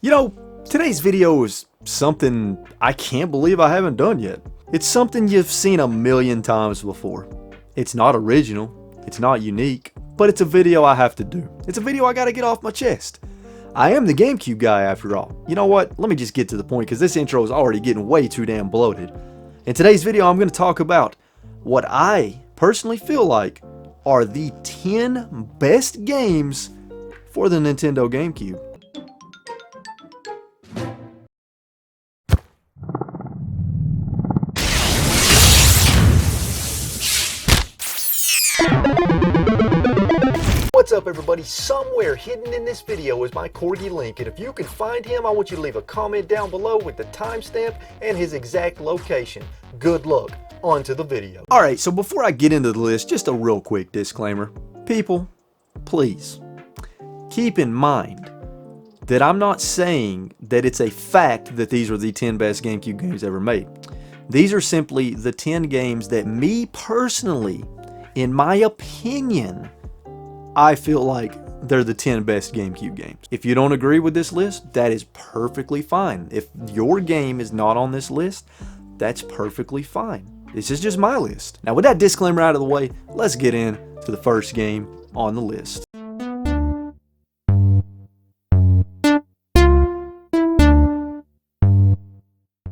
You know, today's video is something I can't believe I haven't done yet. It's something you've seen a million times before. It's not original, it's not unique, but it's a video I have to do. It's a video I gotta get off my chest. I am the GameCube guy after all. You know what? Let me just get to the point because this intro is already getting way too damn bloated. In today's video, I'm going to talk about what I personally feel like are the 10 best games for the Nintendo GameCube. What's up everybody? Somewhere hidden in this video is my Corgi Link, and if you can find him, I want you to leave a comment down below with the timestamp and his exact location. Good luck. On to the video. Alright, so before I get into the list, just a real quick disclaimer. People, please, keep in mind that I'm not saying that it's a fact that these are the 10 best GameCube games ever made. These are simply the 10 games that me personally, in my opinion, I feel like they're the 10 best GameCube games. If you don't agree with this list, that is perfectly fine. If your game is not on this list, that's perfectly fine. This is just my list. Now with that disclaimer out of the way, let's get into the first game on the list.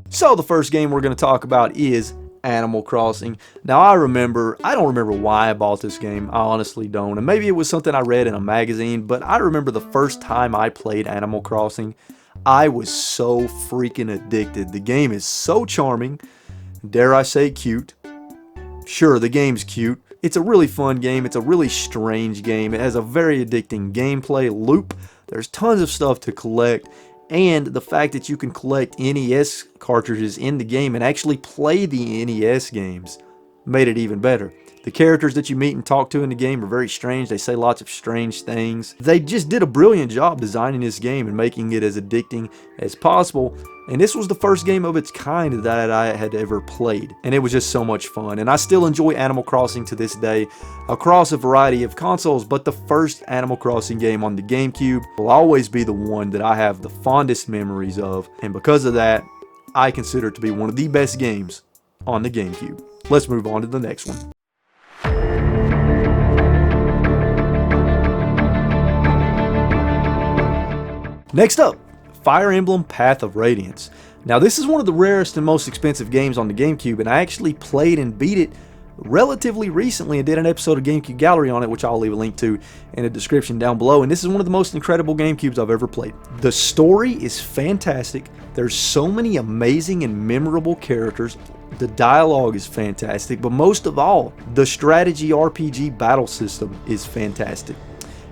So the first game we're going to talk about is Animal Crossing. Now I don't remember why I bought this game. I honestly don't. And maybe it was something I read in a magazine, but I remember the first time I played Animal Crossing, I was so freaking addicted. The game is so charming. Dare I say cute? Sure, the game's cute. It's a really fun game. It's a really strange game. It has a very addicting gameplay loop. There's tons of stuff to collect. And the fact that you can collect NES cartridges in the game and actually play the NES games made it even better. The characters that you meet and talk to in the game are very strange. They say lots of strange things. They just did a brilliant job designing this game and making it as addicting as possible. And this was the first game of its kind that I had ever played. And it was just so much fun. And I still enjoy Animal Crossing to this day across a variety of consoles. But the first Animal Crossing game on the GameCube will always be the one that I have the fondest memories of. And because of that, I consider it to be one of the best games on the GameCube. Let's move on to the next one. Next up, Fire Emblem Path of Radiance. Now this is one of the rarest and most expensive games on the GameCube, and I actually played and beat it relatively recently and did an episode of GameCube Gallery on it, which I'll leave a link to in the description down below. And this is one of the most incredible GameCubes I've ever played. The story is fantastic. There's so many amazing and memorable characters. The dialogue is fantastic, but most of all, the strategy RPG battle system is fantastic.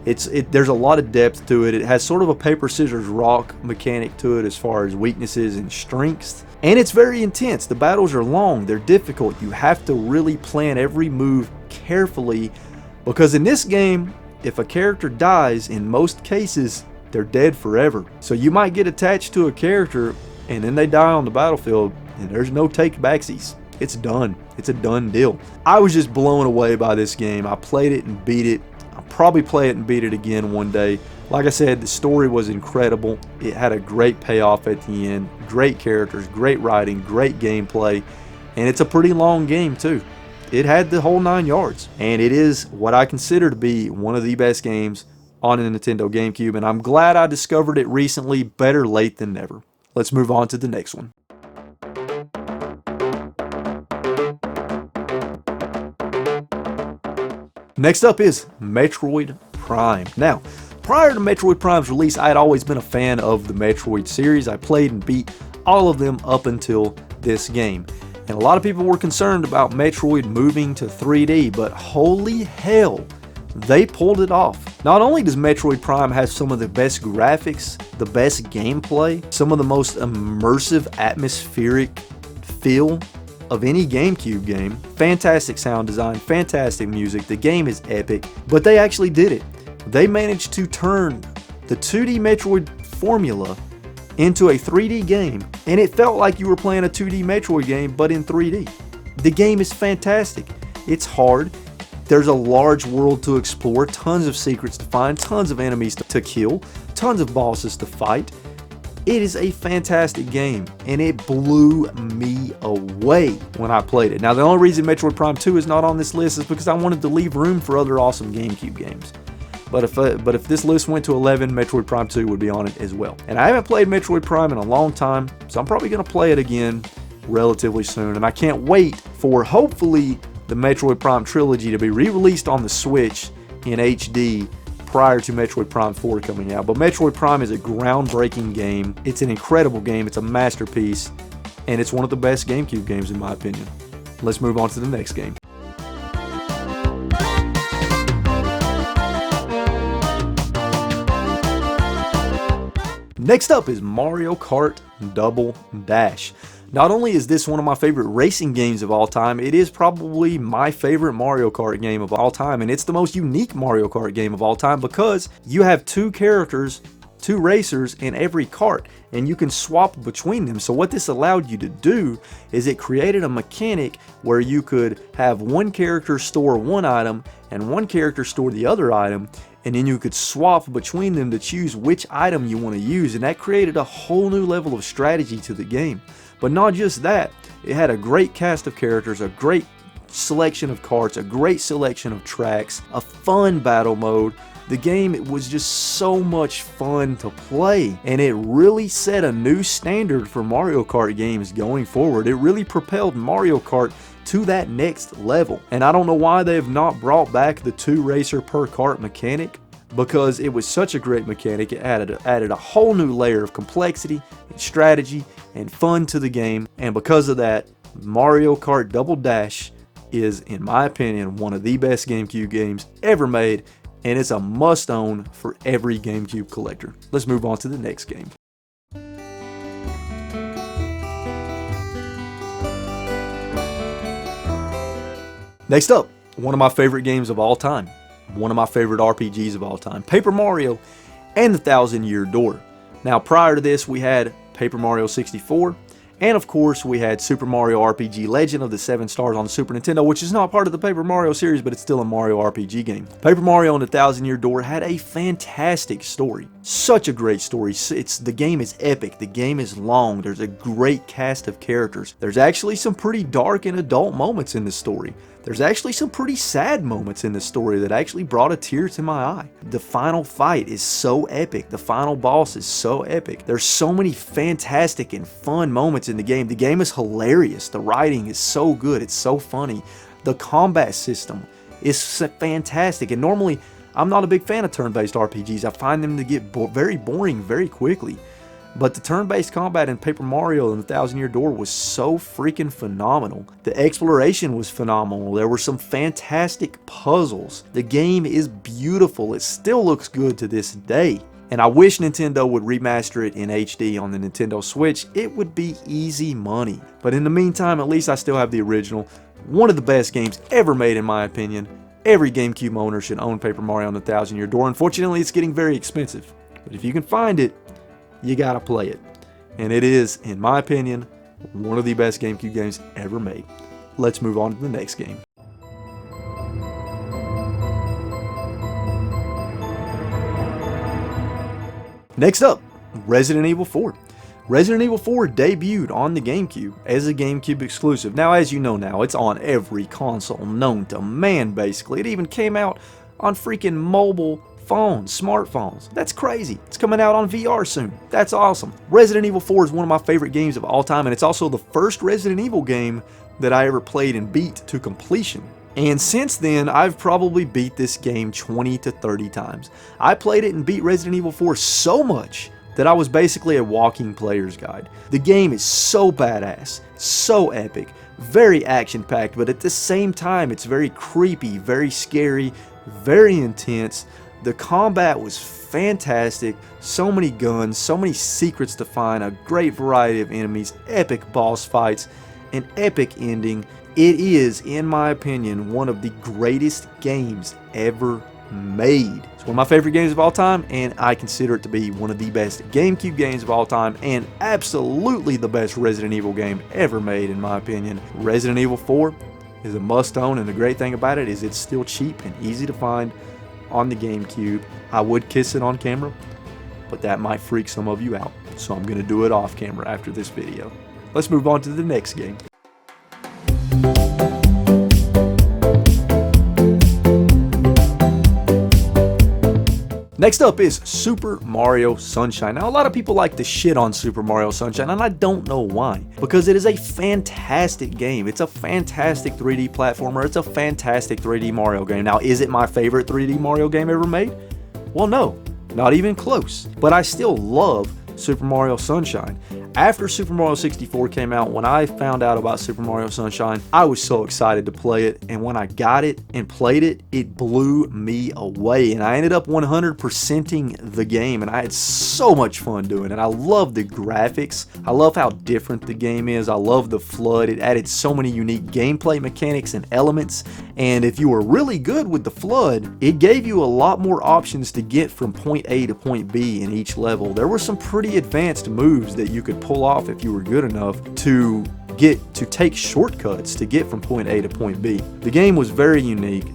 There's a lot of depth to it. It has sort of a paper, scissors, rock mechanic to it as far as weaknesses and strengths. And it's very intense. The battles are long. They're difficult. You have to really plan every move carefully because in this game, if a character dies, in most cases, they're dead forever. So you might get attached to a character and then they die on the battlefield and there's no take backsies. It's done. It's a done deal. I was just blown away by this game. I played it and beat it. I'll probably play it and beat it again one day. Like I said, the story was incredible. It had a great payoff at the end. Great characters, great writing, great gameplay. And it's a pretty long game too. It had the whole 9 yards. And it is what I consider to be one of the best games on the Nintendo GameCube. And I'm glad I discovered it recently. Better late than never. Let's move on to the next one. Next up is Metroid Prime. Now, prior to Metroid Prime's release, I had always been a fan of the Metroid series. I played and beat all of them up until this game. And a lot of people were concerned about Metroid moving to 3D, but holy hell, they pulled it off. Not only does Metroid Prime have some of the best graphics, the best gameplay, some of the most immersive atmospheric feel of any GameCube game, fantastic sound design, fantastic music, the game is epic, but they actually did it. They managed to turn the 2D Metroid formula into a 3D game, and it felt like you were playing a 2D Metroid game, but in 3D. The game is fantastic. It's hard. There's a large world to explore, tons of secrets to find, tons of enemies to kill, tons of bosses to fight. It is a fantastic game, and it blew me away when I played it. Now, the only reason Metroid Prime 2 is not on this list is because I wanted to leave room for other awesome GameCube games. But if this list went to 11, Metroid Prime 2 would be on it as well. And I haven't played Metroid Prime in a long time, so I'm probably going to play it again relatively soon. And I can't wait for, hopefully, the Metroid Prime trilogy to be re-released on the Switch in HD prior to Metroid Prime 4 coming out. But Metroid Prime is a groundbreaking game. It's an incredible game. It's a masterpiece. And it's one of the best GameCube games in my opinion. Let's move on to the next game. Next up is Mario Kart Double Dash. Not only is this one of my favorite racing games of all time, it is probably my favorite Mario Kart game of all time, and it's the most unique Mario Kart game of all time because you have two characters, two racers in every kart, and you can swap between them. So what this allowed you to do is it created a mechanic where you could have one character store one item and one character store the other item, and then you could swap between them to choose which item you want to use, and that created a whole new level of strategy to the game. But not just that, it had a great cast of characters, a great selection of karts, a great selection of tracks, a fun battle mode. The game was just so much fun to play, and it really set a new standard for Mario Kart games going forward. It really propelled Mario Kart to that next level. And I don't know why they have not brought back the two racer per kart mechanic, because it was such a great mechanic. It added a whole new layer of complexity and strategy and fun to the game, and because of that, Mario Kart Double Dash is, in my opinion, one of the best GameCube games ever made, and it's a must-own for every GameCube collector. Let's move on to the next game. Next up, one of my favorite games of all time, one of my favorite RPGs of all time, Paper Mario and the Thousand Year Door. Now, prior to this, we had Paper Mario 64, and of course, we had Super Mario RPG Legend of the 7 Stars on the Super Nintendo, which is not part of the Paper Mario series, but it's still a Mario RPG game. Paper Mario and the Thousand Year Door had a fantastic story. Such a great story. The game is epic. The game is long. There's a great cast of characters. There's actually some pretty dark and adult moments in this story. There's actually some pretty sad moments in this story that actually brought a tear to my eye. The final fight is so epic. The final boss is so epic. There's so many fantastic and fun moments in the game. The game is hilarious. The writing is so good. It's so funny. The combat system is fantastic. And normally, I'm not a big fan of turn-based RPGs. I find them to get very boring very quickly. But the turn-based combat in Paper Mario and the Thousand Year Door was so freaking phenomenal. The exploration was phenomenal. There were some fantastic puzzles. The game is beautiful. It still looks good to this day. And I wish Nintendo would remaster it in HD on the Nintendo Switch. It would be easy money. But in the meantime, at least I still have the original. One of the best games ever made, in my opinion. Every GameCube owner should own Paper Mario and the Thousand Year Door. Unfortunately, it's getting very expensive. But if you can find it, you gotta play it. And it is, in my opinion, one of the best GameCube games ever made. Let's move on to the next game. Next up, Resident Evil 4. Resident Evil 4 debuted on the GameCube as a GameCube exclusive. Now, as you know now, it's on every console known to man, basically. It even came out on freaking mobile phones, smartphones. That's crazy. It's coming out on VR soon. That's awesome. Resident Evil 4 is one of my favorite games of all time, and it's also the first Resident Evil game that I ever played and beat to completion. And since then, I've probably beat this game 20 to 30 times. I played it and beat Resident Evil 4 so much that I was basically a walking player's guide. The game is so badass, so epic, very action-packed, but at the same time, it's very creepy, very scary, very intense. The combat was fantastic, so many guns, so many secrets to find, a great variety of enemies, epic boss fights, an epic ending. It is, in my opinion, one of the greatest games ever made. It's one of my favorite games of all time, and I consider it to be one of the best GameCube games of all time, and absolutely the best Resident Evil game ever made, in my opinion. Resident Evil 4 is a must-own, and the great thing about it is it's still cheap and easy to find on the GameCube. I would kiss it on camera, but that might freak some of you out. so I'm going to do it off camera after this video. Let's move on to the next game. Next up is Super Mario Sunshine. Now, a lot of people like to shit on Super Mario Sunshine, and I don't know why. Because it is a fantastic game. It's a fantastic 3D platformer. It's a fantastic 3D Mario game. Now, is it my favorite 3D Mario game ever made? Well, no. Not even close. But I still love Super Mario Sunshine. After Super Mario 64 came out, when I found out about Super Mario Sunshine, I was so excited to play it, and when I got it and played it, it blew me away, and I ended up 100%ing the game, and I had so much fun doing it. I love the graphics. I love how different the game is. I love the FLUDD. It added so many unique gameplay mechanics and elements, and if you were really good with the FLUDD, it gave you a lot more options to get from point A to point B in each level. There were some pretty advanced moves that you could pull off if you were good enough to take shortcuts to get from point A to point B. The game was very unique.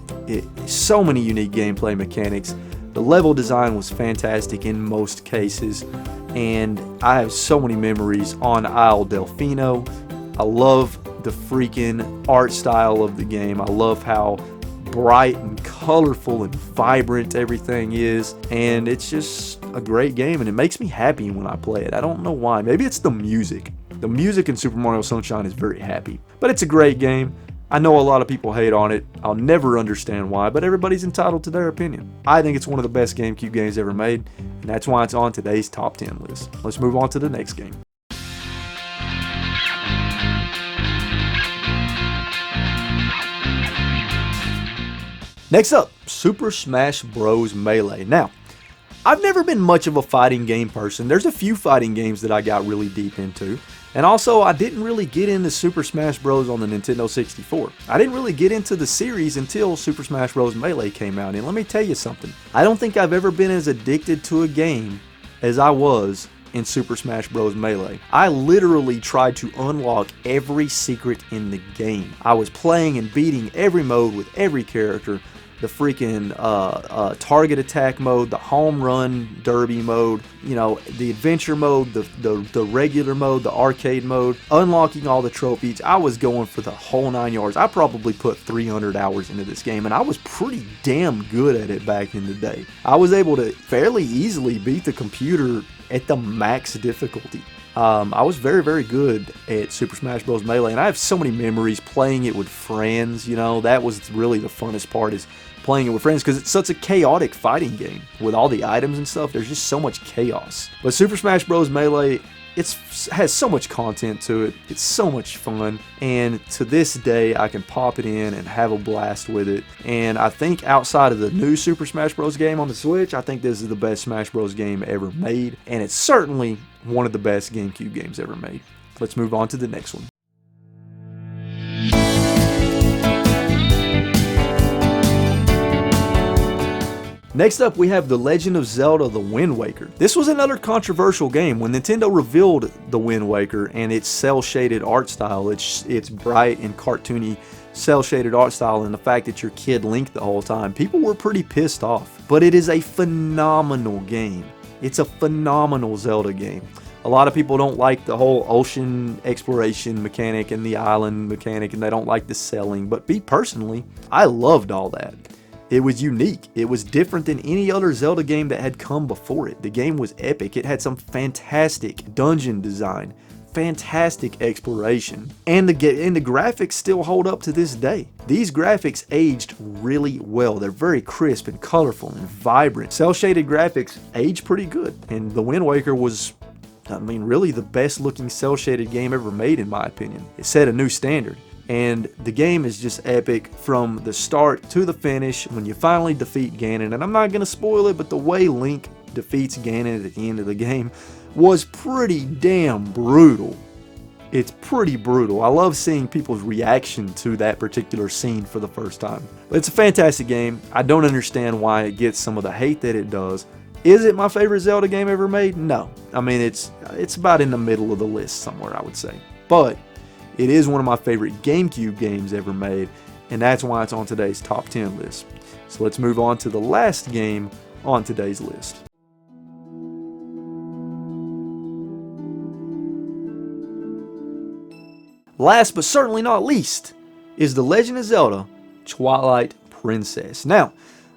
So many unique gameplay mechanics. The level design was fantastic in most cases, and I have so many memories on Isle Delfino. I love the freaking art style of the game. I love how bright and colorful and vibrant everything is, and it's just a great game, and it makes me happy when I play it. I don't know why. Maybe it's the music. The music in Super Mario Sunshine is very happy, but it's a great game. I know a lot of people hate on it. I'll never understand why, but everybody's entitled to their opinion. I think it's one of the best GameCube games ever made, and that's why it's on today's top 10 list. Let's move on to the next game. Next up, Super Smash Bros. Melee. Now, I've never been much of a fighting game person. There's a few fighting games that I got really deep into. And also, I didn't really get into Super Smash Bros. On the Nintendo 64. I didn't really get into the series until Super Smash Bros. Melee came out. And let me tell you something. I don't think I've ever been as addicted to a game as I was in Super Smash Bros. Melee. I literally tried to unlock every secret in the game. I was playing and beating every mode with every character. The freaking target attack mode, the home run derby mode, you know, the adventure mode, the regular mode, the arcade mode, unlocking all the trophies. I was going for the whole 9 yards. I probably put 300 hours into this game, and I was pretty damn good at it back in the day. I was able to fairly easily beat the computer at the max difficulty. I was very, very good at Super Smash Bros. Melee, and I have so many memories playing it with friends. You know, that was really the funnest part, is playing it with friends, because it's such a chaotic fighting game with all the items and stuff. There's just so much chaos. But Super Smash Bros. Melee, has so much content to it. It's so much fun, and to this day I can pop it in and have a blast with it. And I think outside of the new Super Smash Bros. Game on the Switch, I think this is the best Smash Bros. Game ever made, and it's certainly one of the best GameCube games ever made. Let's move on to the next one. Next up, we have The Legend of Zelda: The Wind Waker. This was another controversial game. When Nintendo revealed The Wind Waker and its cel-shaded art style, its bright and cartoony cel-shaded art style, and the fact that your kid Link the whole time, people were pretty pissed off. But it is a phenomenal game. It's a phenomenal Zelda game. A lot of people don't like the whole ocean exploration mechanic and the island mechanic, and they don't like the selling. But me personally, I loved all that. It was unique. It was different than any other Zelda game that had come before it. The game was epic. It had some fantastic dungeon design, fantastic exploration, and the graphics still hold up to this day. These graphics aged really well. They're very crisp and colorful and vibrant. Cel-shaded graphics age pretty good, and The Wind Waker was, I mean, really the best looking cel-shaded game ever made, in my opinion. It set a new standard. And the game is just epic from the start to the finish when you finally defeat Ganon. And I'm not going to spoil it, but the way Link defeats Ganon at the end of the game was pretty damn brutal. It's pretty brutal. I love seeing people's reaction to that particular scene for the first time. But it's a fantastic game. I don't understand why it gets some of the hate that it does. Is it my favorite Zelda game ever made? No. I mean, it's about in the middle of the list somewhere, I would say. But it is one of my favorite GameCube games ever made, and that's why it's on today's top 10 list. So let's move on to the last game on today's list. last but certainly not least is The Legend of Zelda Twilight Princess. Now,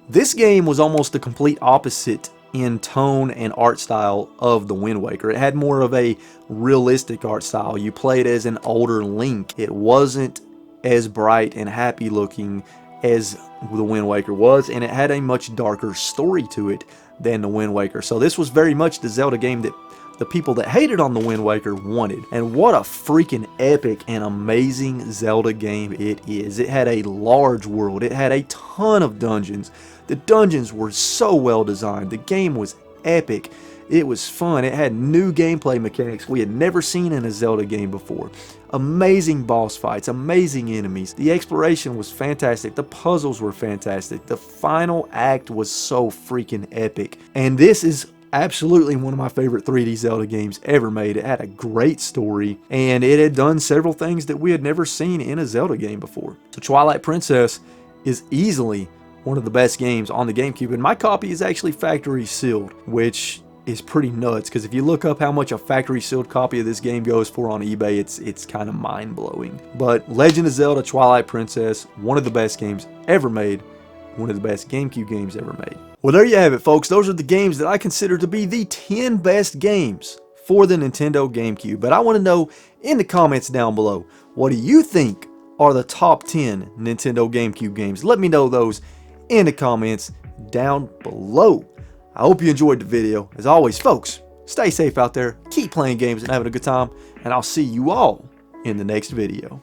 this game was almost the complete opposite in tone and art style of the Wind Waker. It had more of a realistic art style. You played as an older Link. It wasn't as bright and happy looking as the Wind Waker was, and it had a much darker story to it than the Wind Waker. So this was very much the Zelda game that the people that hated on the Wind Waker wanted. And what a freaking epic and amazing Zelda game it is. It had a large world. It had a ton of dungeons. The dungeons were so well designed. The game was epic. It was fun. It had new gameplay mechanics we had never seen in a Zelda game before. Amazing boss fights, amazing enemies. The exploration was fantastic. The puzzles were fantastic. The final act was so freaking epic. And this is absolutely one of my favorite 3D Zelda games ever made. It had a great story, and it had done several things that we had never seen in a Zelda game before. So Twilight Princess is easily one of the best games on the GameCube, and my copy is actually factory sealed, which is pretty nuts, because if you look up how much a factory sealed copy of this game goes for on eBay, it's kind of mind-blowing. But Legend of Zelda Twilight Princess, one of the best games ever made, one of the best GameCube games ever made. Well, there you have it, folks. Those are the games that I consider to be the 10 best games for the Nintendo GameCube. But I want to know in the comments down below, what do you think are the top 10 Nintendo GameCube games? Let me know those in the comments down below. I hope you enjoyed the video. As always, folks, stay safe out there, keep playing games and having a good time, and I'll see you all in the next video.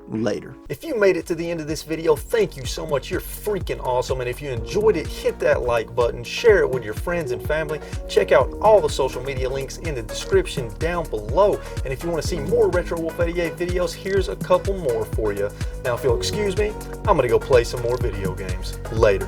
Later. If you made it to the end of this video, thank you so much. You're freaking awesome. And if you enjoyed it, hit that like button, share it with your friends and family. Check out all the social media links in the description down below. And if you want to see more Retro Wolf 88 videos, here's a couple more for you. Now, if you'll excuse me, I'm going to go play some more video games. Later.